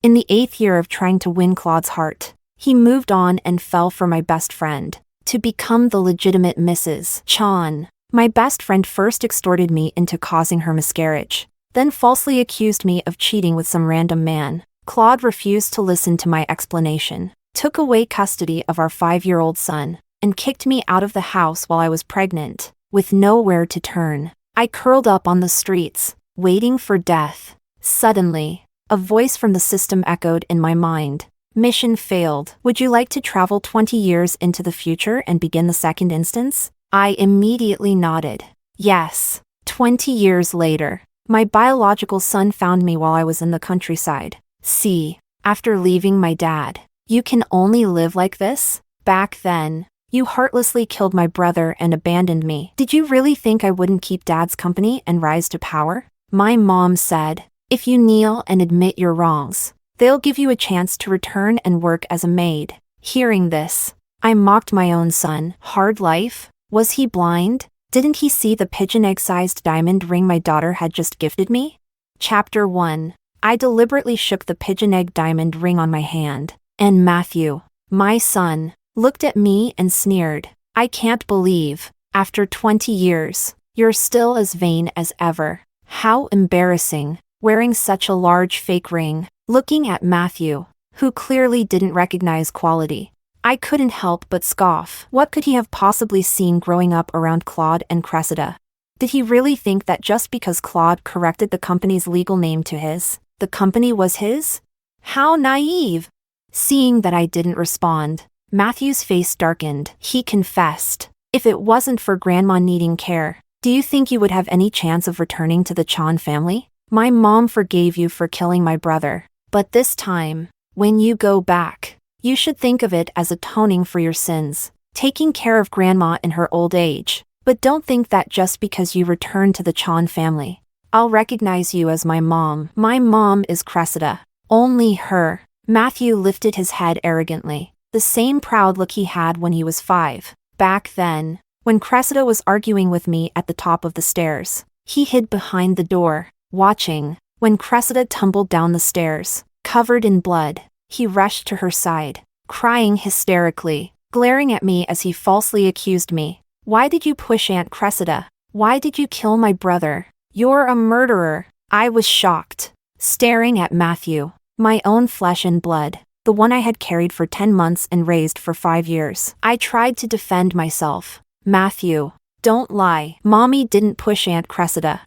In the 8th year of trying to win Claude's heart, he moved on and fell for my best friend, to become the legitimate Mrs. Chan. My best friend first extorted me into causing her miscarriage, then falsely accused me of cheating with some random man. Claude refused to listen to my explanation, took away custody of our 5-year-old son, and kicked me out of the house while I was pregnant, with nowhere to turn. I curled up on the streets, waiting for death. Suddenly, a voice from the system echoed in my mind. Mission failed. Would you like to travel 20 years into the future and begin the second instance? I immediately nodded. Yes. 20 years later, my biological son found me while I was in the countryside. See, after leaving my dad, you can only live like this? Back then, you heartlessly killed my brother and abandoned me. Did you really think I wouldn't keep Dad's company and rise to power? My mom said, if you kneel and admit your wrongs, they'll give you a chance to return and work as a maid. Hearing this, I mocked my own son. Hard life? Was he blind? Didn't he see the pigeon egg-sized diamond ring my daughter had just gifted me? Chapter 1. I deliberately shook the pigeon egg diamond ring on my hand, and Matthew, my son, looked at me and sneered. I can't believe, after 20 years, you're still as vain as ever. How embarrassing, wearing such a large fake ring. Looking at Matthew, who clearly didn't recognize quality, I couldn't help but scoff. What could he have possibly seen growing up around Claude and Cressida? Did he really think that just because Claude corrected the company's legal name to his, the company was his? How naive! Seeing that I didn't respond, Matthew's face darkened. He confessed, if it wasn't for Grandma needing care, do you think you would have any chance of returning to the Chan family? My mom forgave you for killing my brother, but this time, when you go back, you should think of it as atoning for your sins, taking care of Grandma in her old age. But don't think that just because you return to the Chan family, I'll recognize you as my mom. My mom is Cressida. Only her. Matthew lifted his head arrogantly, the same proud look he had when he was 5. Back then, when Cressida was arguing with me at the top of the stairs, he hid behind the door, watching. When Cressida tumbled down the stairs, covered in blood, he rushed to her side, crying hysterically, glaring at me as he falsely accused me. Why did you push Aunt Cressida? Why did you kill my brother? You're a murderer. I was shocked, staring at Matthew, my own flesh and blood, the one I had carried for 10 months and raised for 5 years. I tried to defend myself. Matthew, don't lie. Mommy didn't push Aunt Cressida.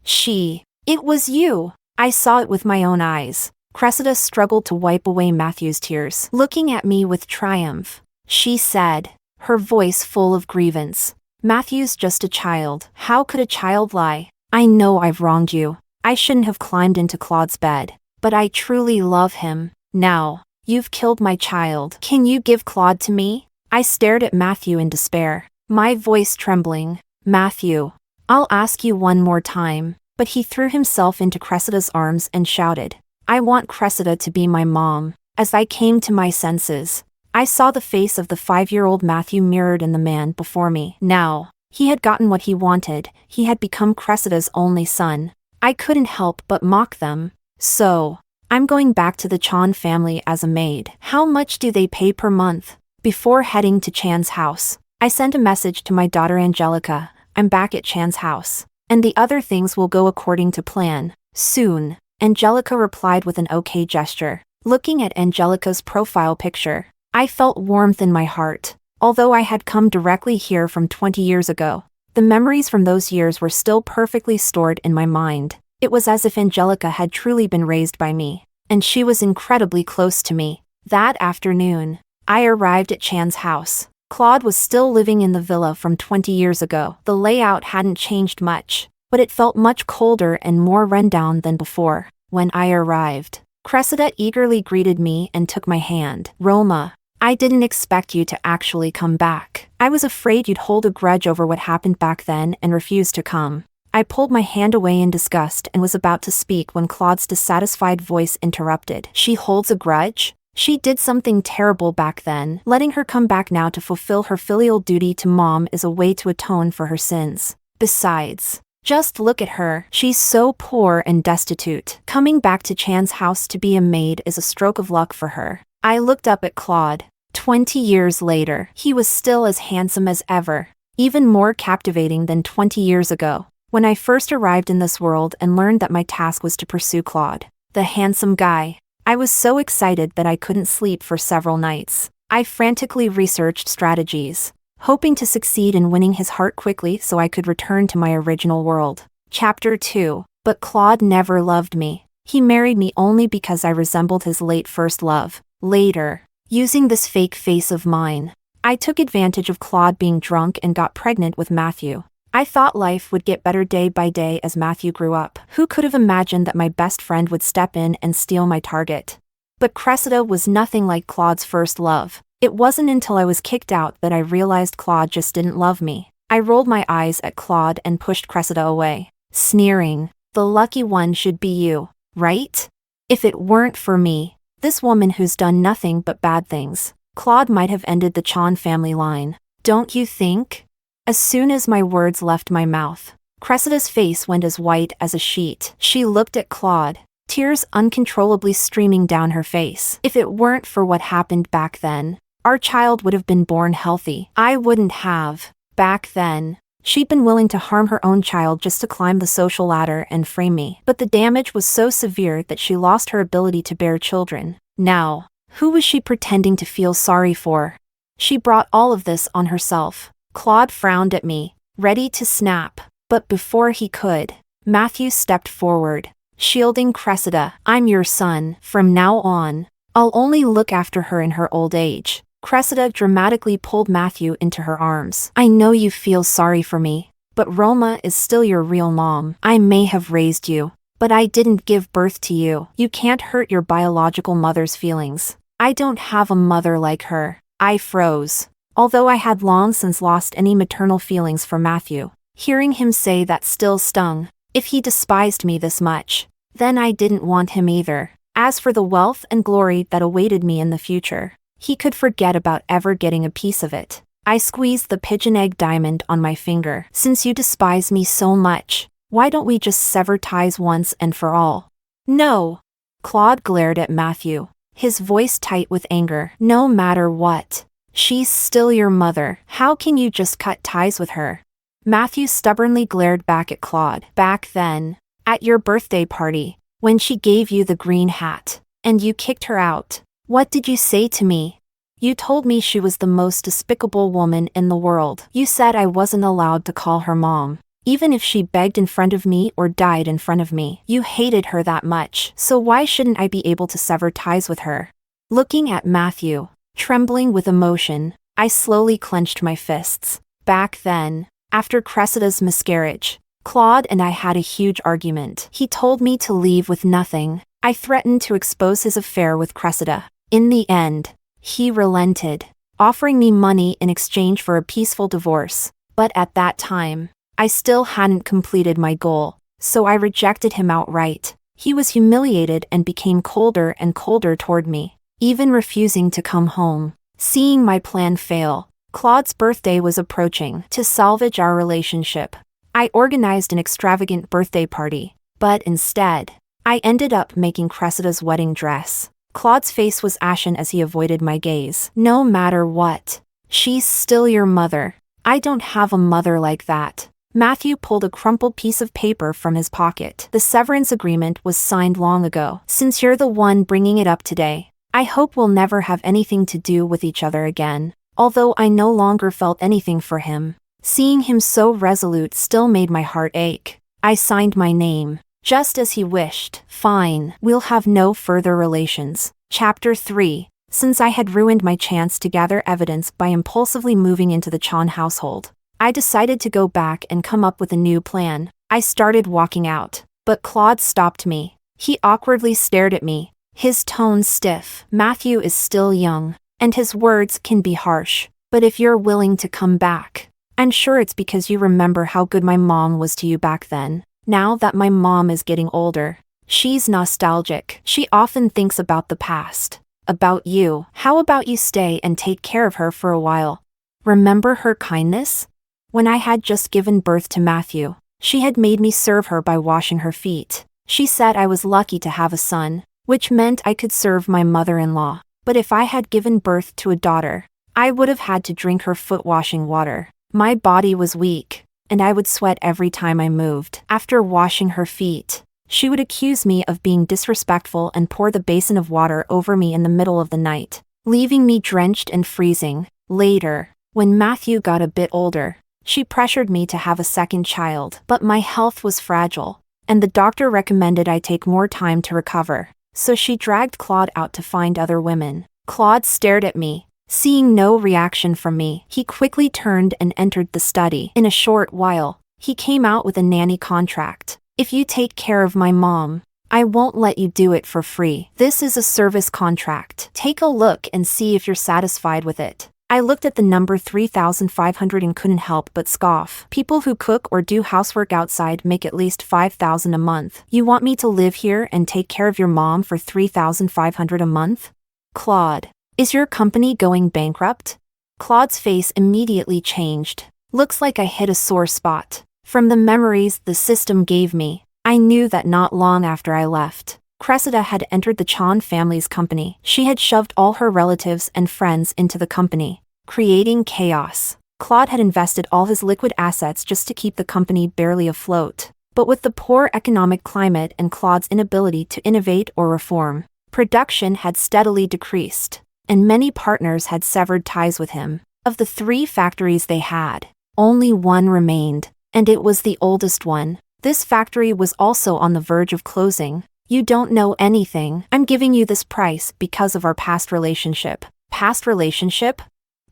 It was you. I saw it with my own eyes. Cressida struggled to wipe away Matthew's tears. Looking at me with triumph, she said, her voice full of grievance, Matthew's just a child. How could a child lie? I know I've wronged you. I shouldn't have climbed into Claude's bed, but I truly love him. Now, you've killed my child. Can you give Claude to me? I stared at Matthew in despair, my voice trembling. Matthew, I'll ask you one more time. But he threw himself into Cressida's arms and shouted, I want Cressida to be my mom. As I came to my senses, I saw the face of the 5-year-old Matthew mirrored in the man before me. Now, he had gotten what he wanted. He had become Cressida's only son. I couldn't help but mock them. So, I'm going back to the Chan family as a maid. How much do they pay per month? Before heading to Chan's house, I sent a message to my daughter Angelica. I'm back at Chan's house, and the other things will go according to plan. Soon, Angelica replied with an okay gesture. Looking at Angelica's profile picture, I felt warmth in my heart. Although I had come directly here from 20 years ago, the memories from those years were still perfectly stored in my mind. It was as if Angelica had truly been raised by me, and she was incredibly close to me. That afternoon, I arrived at Chan's house. Claude was still living in the villa from 20 years ago. The layout hadn't changed much, but it felt much colder and more rundown than before. When I arrived, Cressida eagerly greeted me and took my hand. Roma, I didn't expect you to actually come back. I was afraid you'd hold a grudge over what happened back then and refuse to come. I pulled my hand away in disgust and was about to speak when Claude's dissatisfied voice interrupted. She holds a grudge? She did something terrible back then. Letting her come back now to fulfill her filial duty to Mom is a way to atone for her sins. Besides, Just look at her. She's so poor and destitute. Coming back to Chan's house to be a maid is a stroke of luck for her. I looked up at Claude. 20 years later, he was still as handsome as ever, even more captivating than 20 years ago, when I first arrived in this world and learned that my task was to pursue Claude, the handsome guy. I was so excited that I couldn't sleep for several nights. I frantically researched strategies, hoping to succeed in winning his heart quickly so I could return to my original world. Chapter 2. But Claude never loved me. He married me only because I resembled his late first love. Later, using this fake face of mine, I took advantage of Claude being drunk and got pregnant with Matthew. I thought life would get better day by day as Matthew grew up. Who could have imagined that my best friend would step in and steal my target? But Cressida was nothing like Claude's first love. It wasn't until I was kicked out that I realized Claude just didn't love me. I rolled my eyes at Claude and pushed Cressida away, sneering, "The lucky one should be you, right? If it weren't for me, this woman who's done nothing but bad things, Claude might have ended the Chan family line. Don't you think?" As soon as my words left my mouth, Cressida's face went as white as a sheet. She looked at Claude, tears uncontrollably streaming down her face. If it weren't for what happened back then, our child would have been born healthy. I wouldn't have. Back then, she'd been willing to harm her own child just to climb the social ladder and frame me. But the damage was so severe that she lost her ability to bear children. Now, who was she pretending to feel sorry for? She brought all of this on herself. Claude frowned at me, ready to snap. But before he could, Matthew stepped forward, shielding Cressida. "I'm your son. From now on, I'll only look after her in her old age." Cressida dramatically pulled Matthew into her arms. "I know you feel sorry for me, but Roma is still your real mom. I may have raised you, but I didn't give birth to you. You can't hurt your biological mother's feelings. I don't have a mother like her." I froze, although I had long since lost any maternal feelings for Matthew. Hearing him say that still stung. If he despised me this much, then I didn't want him either. As for the wealth and glory that awaited me in the future, he could forget about ever getting a piece of it. I squeezed the pigeon egg diamond on my finger. "Since you despise me so much, why don't we just sever ties once and for all?" "No." Claude glared at Matthew, his voice tight with anger. "No matter what, she's still your mother. How can you just cut ties with her?" Matthew stubbornly glared back at Claude. "Back then, at your birthday party, when she gave you the green hat, and you kicked her out, what did you say to me? You told me she was the most despicable woman in the world. You said I wasn't allowed to call her mom, even if she begged in front of me or died in front of me. You hated her that much, so why shouldn't I be able to sever ties with her?" Looking at Matthew, trembling with emotion, I slowly clenched my fists. Back then, after Cressida's miscarriage, Claude and I had a huge argument. He told me to leave with nothing. I threatened to expose his affair with Cressida. In the end, he relented, offering me money in exchange for a peaceful divorce. But at that time, I still hadn't completed my goal, so I rejected him outright. He was humiliated and became colder and colder toward me, even refusing to come home. Seeing my plan fail, Claude's birthday was approaching. To salvage our relationship, I organized an extravagant birthday party, but instead, I ended up making Cressida's wedding dress. Claude's face was ashen as he avoided my gaze. "No matter what, she's still your mother. I don't have a mother like that." Matthew pulled a crumpled piece of paper from his pocket. "The severance agreement was signed long ago. Since you're the one bringing it up today, I hope we'll never have anything to do with each other again." Although I no longer felt anything for him, seeing him so resolute still made my heart ache. I signed my name, just as he wished. "Fine, we'll have no further relations." Chapter 3. Since I had ruined my chance to gather evidence by impulsively moving into the Chan household, I decided to go back and come up with a new plan. I started walking out, but Claude stopped me. He awkwardly stared at me, his tone stiff. "Matthew is still young, and his words can be harsh, but if you're willing to come back, I'm sure it's because you remember how good my mom was to you back then. Now that my mom is getting older, she's nostalgic. She often thinks about the past, about you. How about you stay and take care of her for a while? Remember her kindness? When I had just given birth to Matthew, She had made me serve her by washing her feet. She said I was lucky to have a son, which meant I could serve my mother-in-law. But if I had given birth to a daughter, I would have had to drink her foot-washing water. My body was weak, and I would sweat every time I moved. After washing her feet, she would accuse me of being disrespectful and pour the basin of water over me in the middle of the night, leaving me drenched and freezing. Later, when Matthew got a bit older, she pressured me to have a second child. But my health was fragile, and the doctor recommended I take more time to recover. So she dragged Claude out to find other women. Claude stared at me. Seeing no reaction from me, he quickly turned and entered the study. In a short while, he came out with a nanny contract. If you take care of my mom, I won't let you do it for free. This is a service contract. Take a look and see if you're satisfied with it. I looked at the number 3,500 and couldn't help but scoff. People who cook or do housework outside make at least 5,000 a month. You want me to live here and take care of your mom for 3,500 a month? Claude, is your company going bankrupt? Claude's face immediately changed. Looks like I hit a sore spot. From the memories the system gave me, I knew that not long after I left, Cressida had entered the Chan family's company. She had shoved all her relatives and friends into the company, creating chaos. Claude had invested all his liquid assets just to keep the company barely afloat. But with the poor economic climate and Claude's inability to innovate or reform, production had steadily decreased, and many partners had severed ties with him. Of the 3 factories they had, only one remained, and it was the oldest one. This factory was also on the verge of closing. You don't know anything. I'm giving you this price because of our past relationship. Past relationship?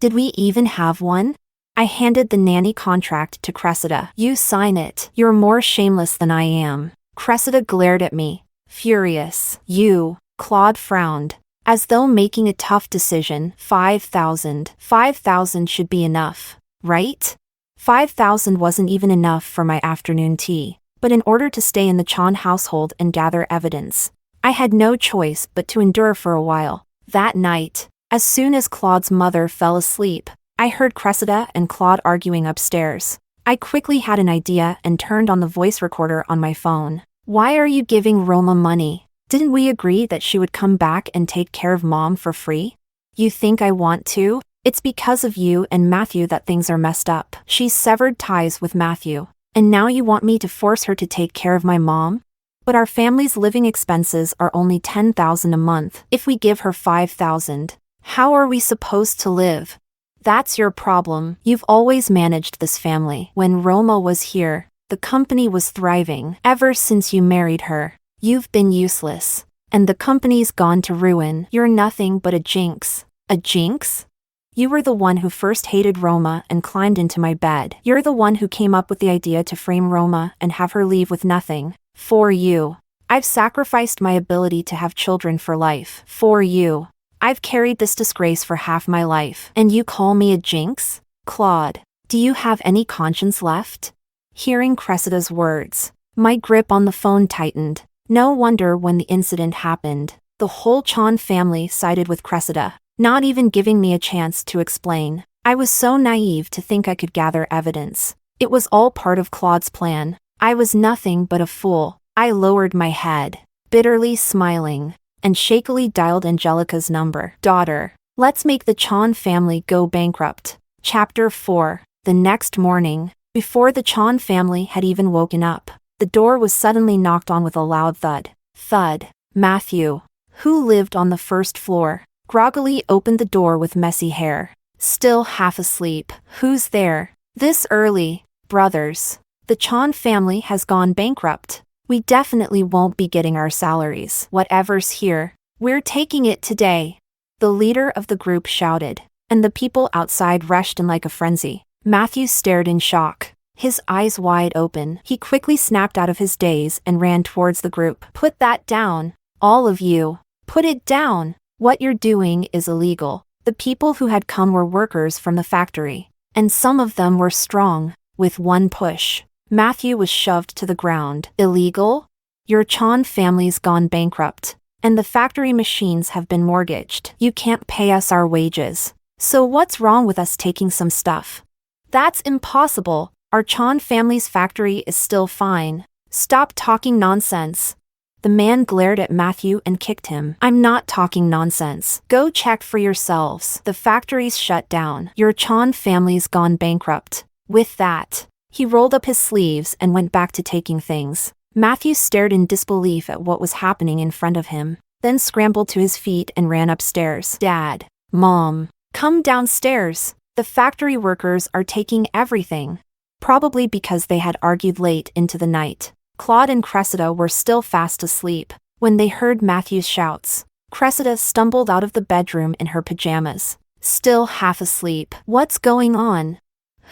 Did we even have one? I handed the nanny contract to Cressida. You sign it. You're more shameless than I am. Cressida glared at me, furious. You. Claude frowned, as though making a tough decision. 5,000. 5,000 should be enough, right? 5,000 wasn't even enough for my afternoon tea. But in order to stay in the Chan household and gather evidence, I had no choice but to endure for a while. That night, as soon as Claude's mother fell asleep, I heard Cressida and Claude arguing upstairs. I quickly had an idea and turned on the voice recorder on my phone. Why are you giving Roma money? Didn't we agree that she would come back and take care of mom for free? You think I want to? It's because of you and Matthew that things are messed up. She's severed ties with Matthew. And now you want me to force her to take care of my mom? But our family's living expenses are only 10,000 a month. If we give her 5,000, how are we supposed to live? That's your problem. You've always managed this family. When Roma was here, the company was thriving. Ever since you married her, you've been useless. And the company's gone to ruin. You're nothing but a jinx. A jinx? You were the one who first hated Roma and climbed into my bed. You're the one who came up with the idea to frame Roma and have her leave with nothing. For you, I've sacrificed my ability to have children for life. For you, I've carried this disgrace for half my life. And you call me a jinx? Claude, do you have any conscience left? Hearing Cressida's words, my grip on the phone tightened. No wonder when the incident happened, the whole Chan family sided with Cressida, not even giving me a chance to explain. I was so naive to think I could gather evidence. It was all part of Claude's plan. I was nothing but a fool. I lowered my head, bitterly smiling, and shakily dialed Angelica's number. Daughter, let's make the Chan family go bankrupt. Chapter 4. The next morning, before the Chan family had even woken up, the door was suddenly knocked on with a loud thud. Thud. Matthew, who lived on the first floor, groggily opened the door with messy hair. Still half asleep. Who's there? This early? Brothers. The Chan family has gone bankrupt. We definitely won't be getting our salaries. Whatever's here, we're taking it today. The leader of the group shouted, and the people outside rushed in like a frenzy. Matthew stared in shock, his eyes wide open. He quickly snapped out of his daze and ran towards the group. Put that down. All of you. Put it down. What you're doing is illegal. The people who had come were workers from the factory, and some of them were strong. With one push, Matthew was shoved to the ground. Illegal? Your Chan family's gone bankrupt, and the factory machines have been mortgaged. You can't pay us our wages. So what's wrong with us taking some stuff? That's impossible. Our Chan family's factory is still fine. Stop talking nonsense. The man glared at Matthew and kicked him. I'm not talking nonsense. Go check for yourselves. The factory's shut down. Your Chan family's gone bankrupt. With that, he rolled up his sleeves and went back to taking things. Matthew stared in disbelief at what was happening in front of him, then scrambled to his feet and ran upstairs. Dad, Mom, come downstairs. The factory workers are taking everything. Probably because they had argued late into the night. Claude and Cressida were still fast asleep when they heard Matthew's shouts. Cressida stumbled out of the bedroom in her pajamas, still half asleep. What's going on?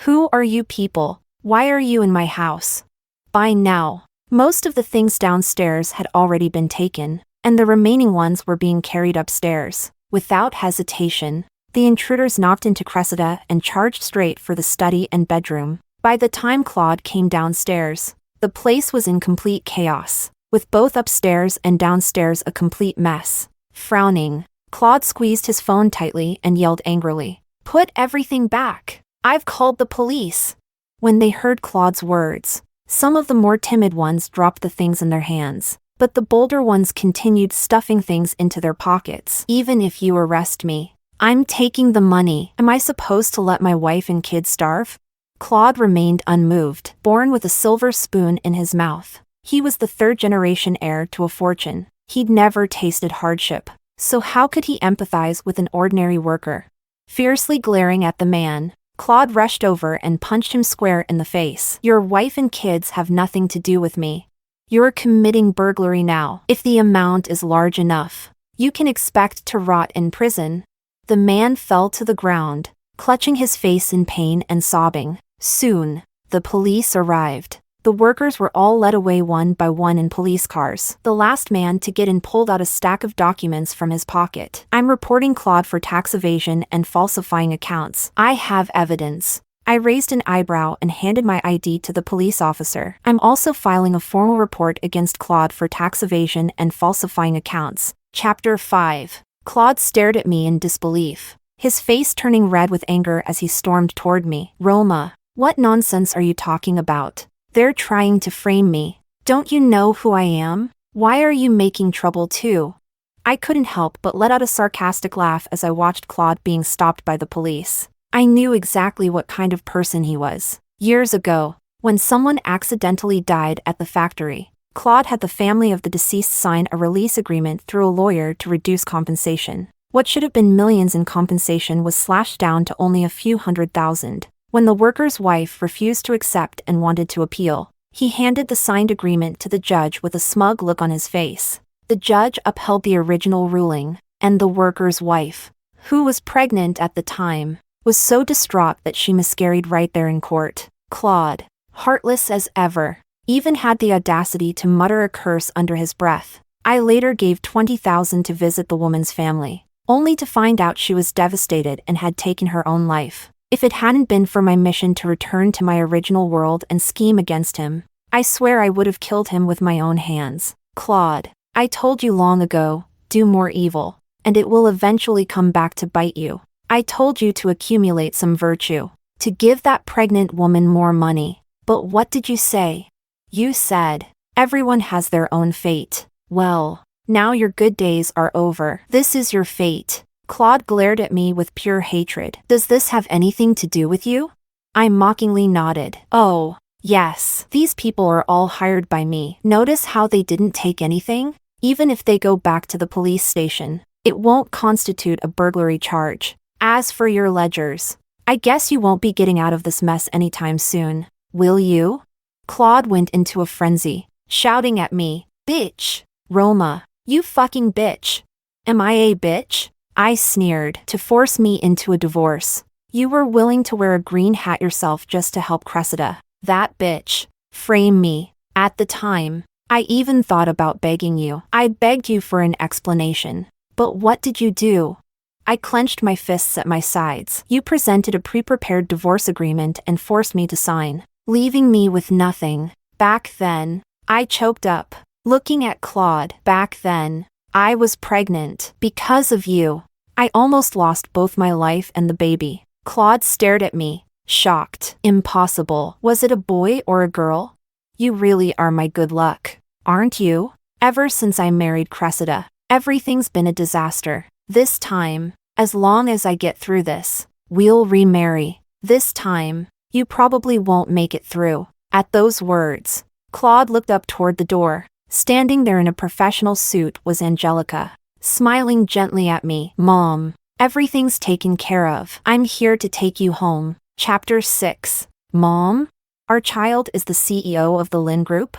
Who are you people? Why are you in my house? By now, most of the things downstairs had already been taken, and the remaining ones were being carried upstairs. Without hesitation, the intruders knocked into Cressida and charged straight for the study and bedroom. By the time Claude came downstairs, the place was in complete chaos, with both upstairs and downstairs a complete mess. Frowning, Claude squeezed his phone tightly and yelled angrily, "Put everything back! I've called the police!" When they heard Claude's words, some of the more timid ones dropped the things in their hands, but the bolder ones continued stuffing things into their pockets. Even if you arrest me, I'm taking the money. Am I supposed to let my wife and kids starve? Claude remained unmoved, born with a silver spoon in his mouth. He was the third-generation heir to a fortune. He'd never tasted hardship, so how could he empathize with an ordinary worker? Fiercely glaring at the man, Claude rushed over and punched him square in the face. Your wife and kids have nothing to do with me. You're committing burglary now. If the amount is large enough, you can expect to rot in prison. The man fell to the ground, clutching his face in pain and sobbing. Soon, the police arrived. The workers were all led away one by one in police cars. The last man to get in pulled out a stack of documents from his pocket. I'm reporting Claude for tax evasion and falsifying accounts. I have evidence. I raised an eyebrow and handed my ID to the police officer. I'm also filing a formal report against Claude for tax evasion and falsifying accounts. Chapter 5. Claude stared at me in disbelief, his face turning red with anger as he stormed toward me. Roma, what nonsense are you talking about? They're trying to frame me. Don't you know who I am? Why are you making trouble too? I couldn't help but let out a sarcastic laugh as I watched Claude being stopped by the police. I knew exactly what kind of person he was. Years ago, when someone accidentally died at the factory, Claude had the family of the deceased sign a release agreement through a lawyer to reduce compensation. What should have been millions in compensation was slashed down to only a few $100,000. When the worker's wife refused to accept and wanted to appeal, he handed the signed agreement to the judge with a smug look on his face. The judge upheld the original ruling, and the worker's wife, who was pregnant at the time, was so distraught that she miscarried right there in court. Claude, heartless as ever, even had the audacity to mutter a curse under his breath. I later gave $20,000 to visit the woman's family, only to find out she was devastated and had taken her own life. If it hadn't been for my mission to return to my original world and scheme against him, I swear I would have killed him with my own hands. Claude, I told you long ago, do more evil, and it will eventually come back to bite you. I told you to accumulate some virtue, to give that pregnant woman more money. But what did you say? You said, everyone has their own fate. Well, now your good days are over. This is your fate. Claude glared at me with pure hatred. Does this have anything to do with you? I mockingly nodded. Oh, yes. These people are all hired by me. Notice how they didn't take anything? Even if they go back to the police station, it won't constitute a burglary charge. As for your ledgers, I guess you won't be getting out of this mess anytime soon, will you? Claude went into a frenzy, shouting at me, Bitch! Roma, you fucking bitch! Am I a bitch? I sneered. To force me into a divorce. You were willing to wear a green hat yourself just to help Cressida. That bitch. Frame me. At the time, I even thought about begging you. I begged you for an explanation. But what did you do? I clenched my fists at my sides. You presented a pre-prepared divorce agreement and forced me to sign, leaving me with nothing. Back then, I choked up, looking at Claude. Back then, I was pregnant. Because of you, I almost lost both my life and the baby. Claude stared at me, Shocked. Impossible. Was it a boy or a girl? You really are my good luck, aren't you? Ever since I married Cressida, everything's been a disaster. This time, as long as I get through this, we'll remarry. This time, you probably won't make it through. At those words, Claude looked up toward the door. Standing there in a professional suit was Angelica, smiling gently at me. Mom, everything's taken care of. I'm here to take you home. Chapter 6. Mom? Our child is the CEO of the Lin Group?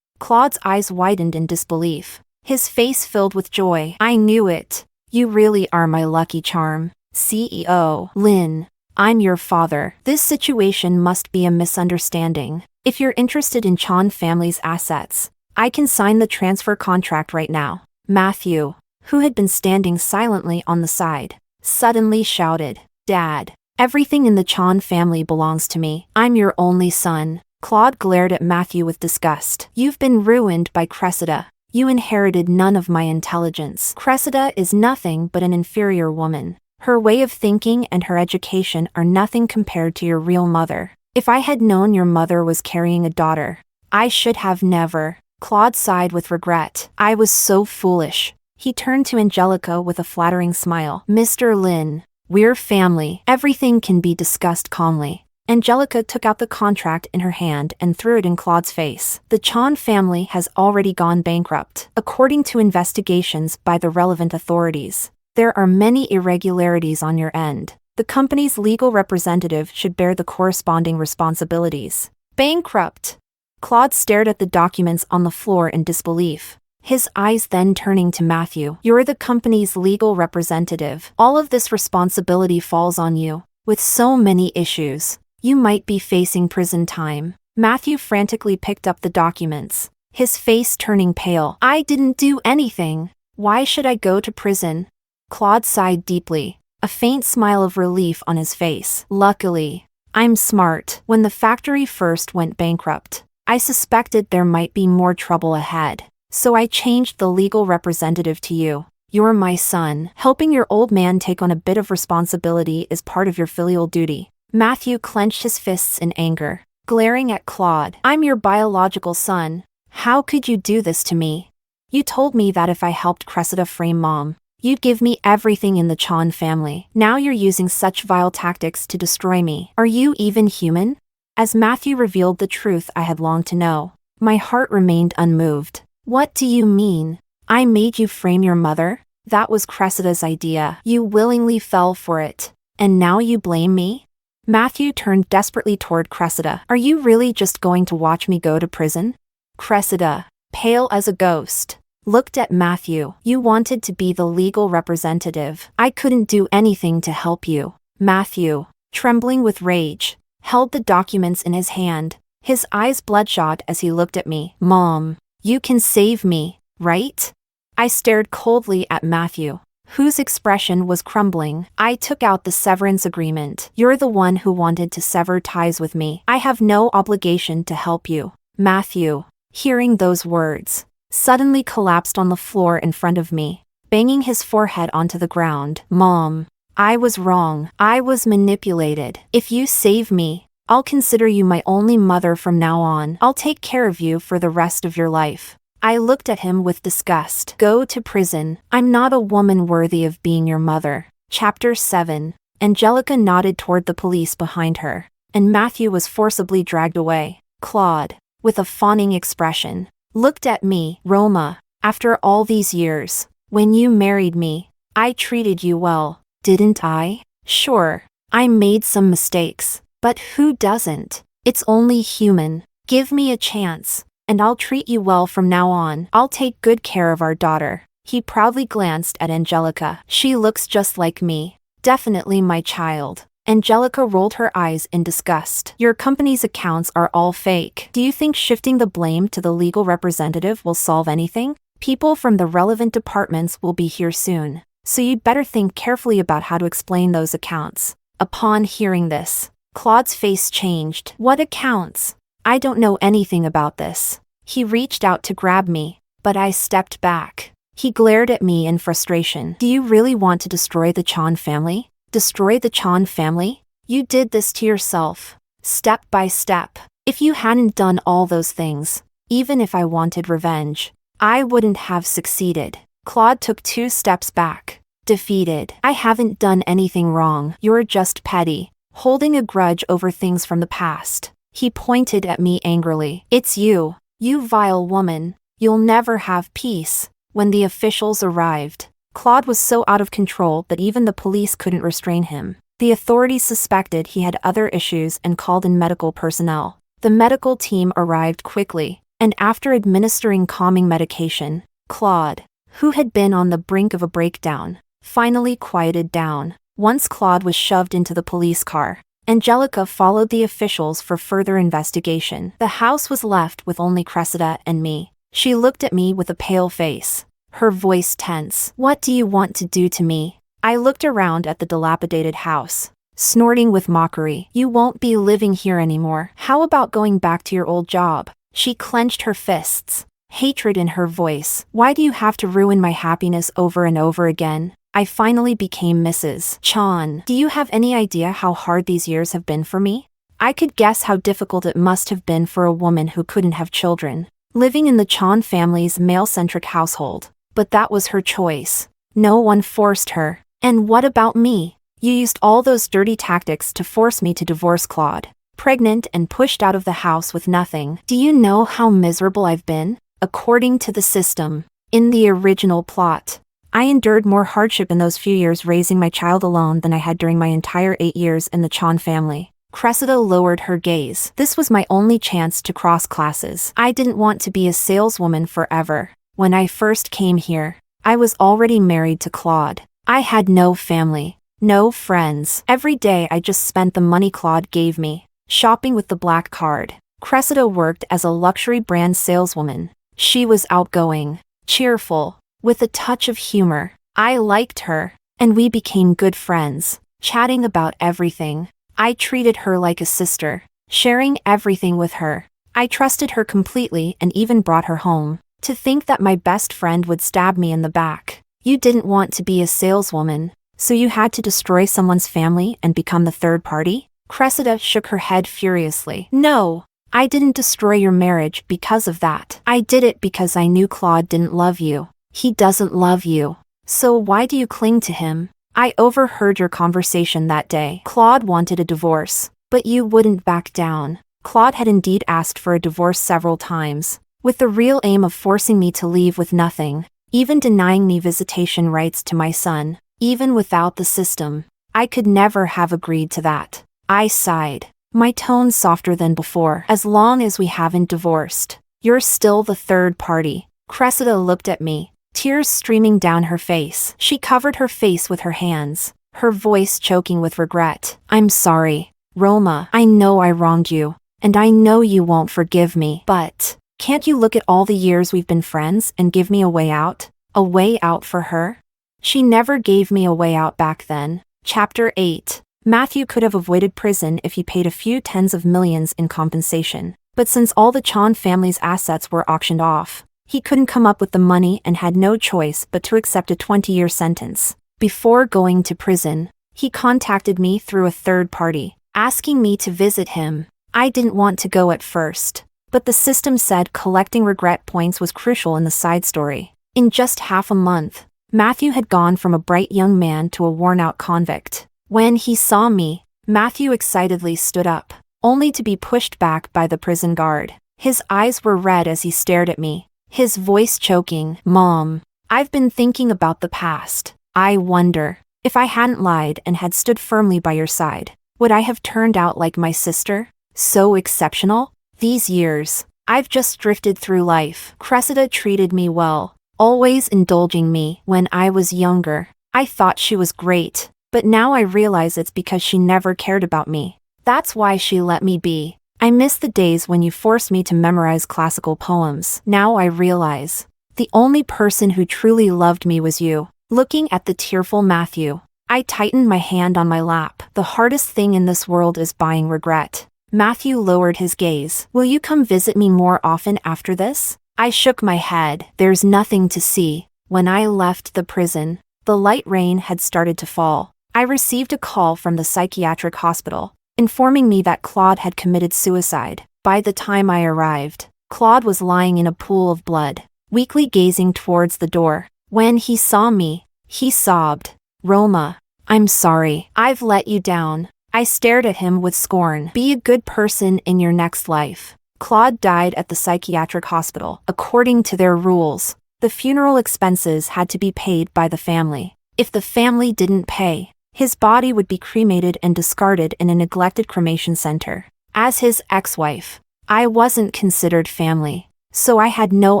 Claude's eyes widened in disbelief. His face filled with joy. I knew it. You really are my lucky charm. CEO. Lin, I'm your father. This situation must be a misunderstanding. If you're interested in Chan family's assets, I can sign the transfer contract right now. Matthew, who had been standing silently on the side, suddenly shouted, Dad, everything in the Chan family belongs to me. I'm your only son. Claude glared at Matthew with disgust. You've been ruined by Cressida. You inherited none of my intelligence. Cressida is nothing but an inferior woman. Her way of thinking and her education are nothing compared to your real mother. If I had known your mother was carrying a daughter, I should have never. Claude sighed with regret. I was so foolish. He turned to Angelica with a flattering smile. Mr. Lin, we're family. Everything can be discussed calmly. Angelica took out the contract in her hand and threw it in Claude's face. The Chan family has already gone bankrupt, according to investigations by the relevant authorities. There are many irregularities on your end. The company's legal representative should bear the corresponding responsibilities. Bankrupt? Claude stared at the documents on the floor in disbelief, his eyes then turning to Matthew. You're the company's legal representative. All of this responsibility falls on you. With so many issues, you might be facing prison time. Matthew frantically picked up the documents, his face turning pale. I didn't do anything. Why should I go to prison? Claude sighed deeply, a faint smile of relief on his face. Luckily, I'm smart. When the factory first went bankrupt, I suspected there might be more trouble ahead, so I changed the legal representative to you. You're my son. Helping your old man take on a bit of responsibility is part of your filial duty. Matthew clenched his fists in anger, glaring at Claude. I'm your biological son. How could you do this to me? You told me that if I helped Cressida frame Mom, you'd give me everything in the Chan family. Now you're using such vile tactics to destroy me. Are you even human? As Matthew revealed the truth I had longed to know, my heart remained unmoved. What do you mean? I made you frame your mother? That was Cressida's idea. You willingly fell for it. And now you blame me? Matthew turned desperately toward Cressida. Are you really just going to watch me go to prison? Cressida, pale as a ghost, looked at Matthew. You wanted to be the legal representative. I couldn't do anything to help you. Matthew, trembling with rage, held the documents in his hand, his eyes bloodshot as he looked at me. Mom, you can save me, right? I stared coldly at Matthew, whose expression was crumbling. I took out the severance agreement. You're the one who wanted to sever ties with me. I have no obligation to help you. Matthew, hearing those words, suddenly collapsed on the floor in front of me, banging his forehead onto the ground. Mom, I was wrong. I was manipulated. If you save me, I'll consider you my only mother from now on. I'll take care of you for the rest of your life. I looked at him with disgust. Go to prison. I'm not a woman worthy of being your mother. Chapter 7. Angelica nodded toward the police behind her, and Matthew was forcibly dragged away. Claude, with a fawning expression, looked at me. Roma, after all these years, when you married me, I treated you well, didn't I? Sure, I made some mistakes, but who doesn't? It's only human. Give me a chance, and I'll treat you well from now on. I'll take good care of our daughter. He proudly glanced at Angelica. She looks just like me. Definitely my child. Angelica rolled her eyes in disgust. Your company's accounts are all fake. Do you think shifting the blame to the legal representative will solve anything? People from the relevant departments will be here soon, so you'd better think carefully about how to explain those accounts. Upon hearing this, Claude's face changed. What accounts? I don't know anything about this. He reached out to grab me, but I stepped back. He glared at me in frustration. Do you really want to destroy the Chan family? Destroy the Chan family? You did this to yourself. Step by step. If you hadn't done all those things, even if I wanted revenge, I wouldn't have succeeded. Claude took 2 steps back. Defeated. I haven't done anything wrong. You're just petty, holding a grudge over things from the past. He pointed at me angrily. It's you. You vile woman. You'll never have peace. When the officials arrived, Claude was so out of control that even the police couldn't restrain him. The authorities suspected he had other issues and called in medical personnel. The medical team arrived quickly, and after administering calming medication, Claude, who had been on the brink of a breakdown, finally quieted down. Once Claude was shoved into the police car, Angelica followed the officials for further investigation. The house was left with only Cressida and me. She looked at me with a pale face, her voice tense. What do you want to do to me? I looked around at the dilapidated house, snorting with mockery. You won't be living here anymore. How about going back to your old job? She clenched her fists, hatred in her voice. Why do you have to ruin my happiness over and over again? I finally became Mrs. Chan. Do you have any idea how hard these years have been for me? I could guess how difficult it must have been for a woman who couldn't have children, living in the Chan family's male-centric household. But that was her choice. No one forced her. And what about me? You used all those dirty tactics to force me to divorce Claude. Pregnant and pushed out of the house with nothing. Do you know how miserable I've been? According to the system, in the original plot, I endured more hardship in those few years raising my child alone than I had during my entire 8 years in the Chan family. Cressida lowered her gaze. This was my only chance to cross classes. I didn't want to be a saleswoman forever. When I first came here, I was already married to Claude. I had no family, no friends. Every day I just spent the money Claude gave me, shopping with the black card. Cressida worked as a luxury brand saleswoman. She was outgoing, cheerful, with a touch of humor. I liked her, and we became good friends, chatting about everything. I treated her like a sister, sharing everything with her. I trusted her completely and even brought her home. To think that my best friend would stab me in the back. You didn't want to be a saleswoman, so you had to destroy someone's family and become the third party? Cressida shook her head furiously. No, I didn't destroy your marriage because of that. I did it because I knew Claude didn't love you. He doesn't love you. So why do you cling to him? I overheard your conversation that day. Claude wanted a divorce, but you wouldn't back down. Claude had indeed asked for a divorce several times, with the real aim of forcing me to leave with nothing, even denying me visitation rights to my son. Even without the system, I could never have agreed to that. I sighed, my tone softer than before. As long as we haven't divorced, you're still the third party. Cressida looked at me, tears streaming down her face. She covered her face with her hands, her voice choking with regret. I'm sorry, Roma. I know I wronged you, and I know you won't forgive me. But can't you look at all the years we've been friends and give me a way out? A way out for her? She never gave me a way out back then. Chapter 8. Matthew could have avoided prison if he paid a few tens of millions in compensation. But since all the Chan family's assets were auctioned off, he couldn't come up with the money and had no choice but to accept a 20-year sentence. Before going to prison, he contacted me through a third party, asking me to visit him. I didn't want to go at first, but the system said collecting regret points was crucial in the side story. In just half a month, Matthew had gone from a bright young man to a worn-out convict. When he saw me, Matthew excitedly stood up, only to be pushed back by the prison guard. His eyes were red as he stared at me, his voice choking. Mom, I've been thinking about the past. I wonder, if I hadn't lied and had stood firmly by your side, would I have turned out like my sister? So exceptional? These years, I've just drifted through life. Cressida treated me well, always indulging me. When I was younger, I thought she was great, but now I realize it's because she never cared about me. That's why she let me be. I miss the days when you forced me to memorize classical poems. Now I realize, the only person who truly loved me was you. Looking at the tearful Matthew, I tightened my hand on my lap. The hardest thing in this world is buying regret. Matthew lowered his gaze. Will you come visit me more often after this? I shook my head. There's nothing to see. When I left the prison, the light rain had started to fall. I received a call from the psychiatric hospital, informing me that Claude had committed suicide. By the time I arrived, Claude was lying in a pool of blood, weakly gazing towards the door. When he saw me, he sobbed. "Roma, I'm sorry. I've let you down." I stared at him with scorn. "Be a good person in your next life." Claude died at the psychiatric hospital. According to their rules, the funeral expenses had to be paid by the family. If the family didn't pay, his body would be cremated and discarded in a neglected cremation center. As his ex-wife, I wasn't considered family, so I had no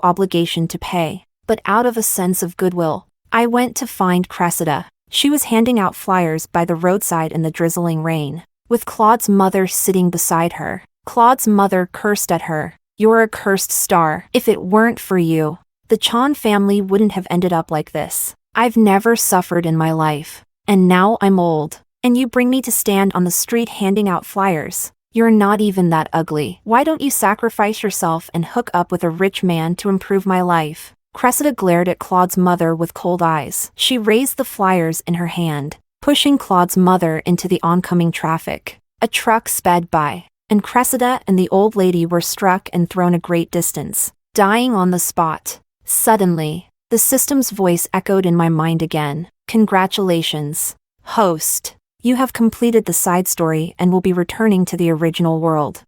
obligation to pay. But out of a sense of goodwill, I went to find Cressida. She was handing out flyers by the roadside in the drizzling rain, with Claude's mother sitting beside her. Claude's mother cursed at her. "You're a cursed star. If it weren't for you, the Chan family wouldn't have ended up like this. I've never suffered in my life, and now I'm old, and you bring me to stand on the street handing out flyers. You're not even that ugly. Why don't you sacrifice yourself and hook up with a rich man to improve my life?" Cressida glared at Claude's mother with cold eyes. She raised the flyers in her hand, pushing Claude's mother into the oncoming traffic. A truck sped by, and Cressida and the old lady were struck and thrown a great distance, dying on the spot. Suddenly, the system's voice echoed in my mind again. "Congratulations, host. You have completed the side story and will be returning to the original world."